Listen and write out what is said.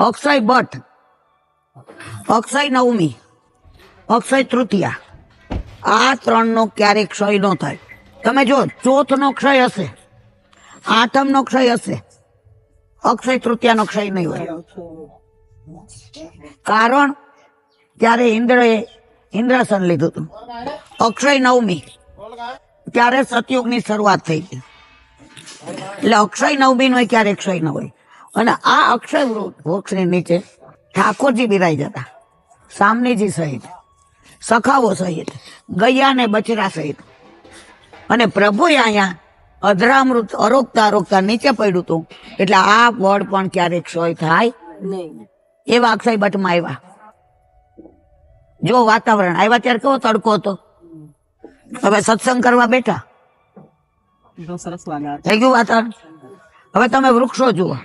અક્ષય ભટ્ટ, અક્ષય નવમી, અક્ષય તૃતીયા, આ ત્રણનો ક્યારેય ક્ષય ન થાય. તમે જો ચોથનો ક્ષય હશે, આઠમનો ક્ષય હશે, અક્ષય તૃતીયાનો ક્ષય નહીં હોય. કારણ ત્યારે ઇન્દ્રએ ઇન્દ્રાસન લીધું હતું. અક્ષય નવમી ત્યારે સતયુગની શરૂઆત થઈ હતી. એટલે અક્ષય નવમી નો ક્યારેય ક્ષય ન હોય. અને આ અક્ષય વૃક્ષની નીચે ઠાકોરજી બિરાઈ જતા, સામનીજી સહિત, સખાઓ સહિત, ગૈયા ને બચરા સહિત. અને પ્રભુએ અહીંયા અધરામૃત અરોગતા અરોગતા નીચે પડ્યું હતું. એટલે આ વડ પણ ક્યારેક ક્ષય થાય નહીં. એવા અક્ષય ભટ્ટમાં આવ્યા. જો વાતાવરણ આવ્યા ત્યારે કેવો તડકો હતો. હવે સત્સંગ કરવા બેઠા, થઈ ગયું વાતાવરણ. હવે તમે વૃક્ષો જુઓ,